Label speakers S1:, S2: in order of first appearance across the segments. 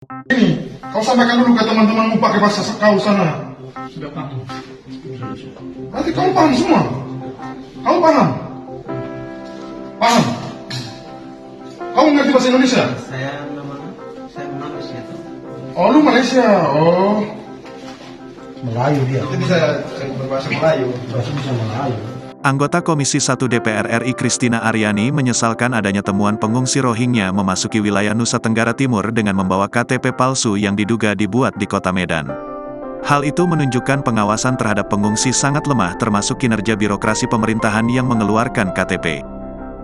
S1: Ini, kau sampaikan dulu ke teman-temanmu pakai bahasa kau sana.
S2: Sudah paham.
S1: Berarti kau paham semua? Kau paham? Paham? Kau ngerti bahasa Indonesia?
S3: Saya Malaysia tuh.
S1: Oh, lu Malaysia. Oh,
S2: Melayu dia.
S1: itu bisa berbahasa Melayu.
S2: Bisa Melayu.
S4: Anggota Komisi 1 DPR RI Kristina Aryani menyesalkan adanya temuan pengungsi Rohingya memasuki wilayah Nusa Tenggara Timur dengan membawa KTP palsu yang diduga dibuat di kota Medan. Hal itu menunjukkan pengawasan terhadap pengungsi sangat lemah termasuk kinerja birokrasi pemerintahan yang mengeluarkan KTP.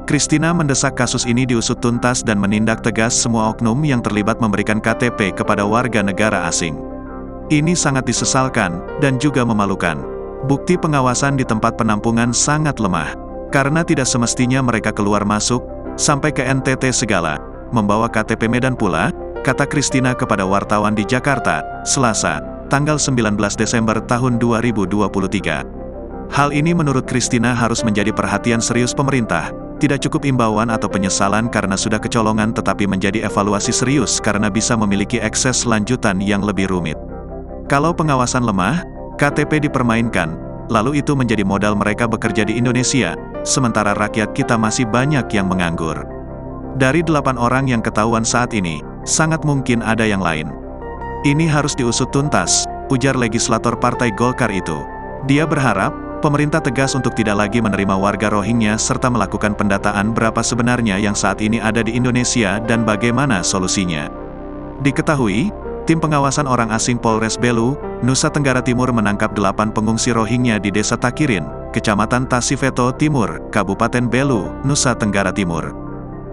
S4: Kristina mendesak kasus ini diusut tuntas dan menindak tegas semua oknum yang terlibat memberikan KTP kepada warga negara asing. Ini sangat disesalkan dan juga memalukan. Bukti pengawasan di tempat penampungan sangat lemah, karena tidak semestinya mereka keluar masuk, sampai ke NTT segala, membawa KTP Medan pula, kata Kristina kepada wartawan di Jakarta, Selasa, tanggal 19 Desember tahun 2023. Hal ini menurut Kristina harus menjadi perhatian serius pemerintah, tidak cukup imbauan atau penyesalan karena sudah kecolongan tetapi menjadi evaluasi serius karena bisa memiliki akses lanjutan yang lebih rumit. Kalau pengawasan lemah, KTP dipermainkan, lalu itu menjadi modal mereka bekerja di Indonesia, sementara rakyat kita masih banyak yang menganggur. Dari 8 orang yang ketahuan saat ini, sangat mungkin ada yang lain. Ini harus diusut tuntas, ujar legislator Partai Golkar itu. Dia berharap, pemerintah tegas untuk tidak lagi menerima warga Rohingya serta melakukan pendataan berapa sebenarnya yang saat ini ada di Indonesia dan bagaimana solusinya. Diketahui, tim pengawasan orang asing Polres Belu, Nusa Tenggara Timur menangkap 8 pengungsi Rohingya di Desa Takirin, Kecamatan Tasifeto Timur, Kabupaten Belu, Nusa Tenggara Timur.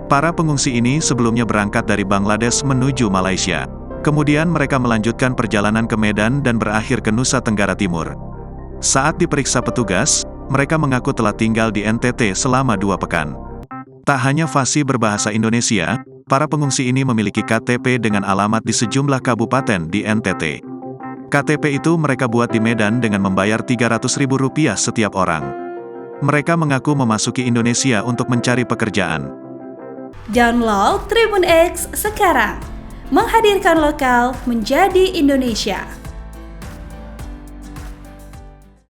S4: Para pengungsi ini sebelumnya berangkat dari Bangladesh menuju Malaysia. Kemudian mereka melanjutkan perjalanan ke Medan dan berakhir ke Nusa Tenggara Timur. Saat diperiksa petugas, mereka mengaku telah tinggal di NTT selama 2 pekan. Tak hanya fasih berbahasa Indonesia, para pengungsi ini memiliki KTP dengan alamat di sejumlah kabupaten di NTT. KTP itu mereka buat di Medan dengan membayar Rp300.000 setiap orang. Mereka mengaku memasuki Indonesia untuk mencari pekerjaan.
S5: Download Tribun X sekarang, menghadirkan lokal menjadi Indonesia.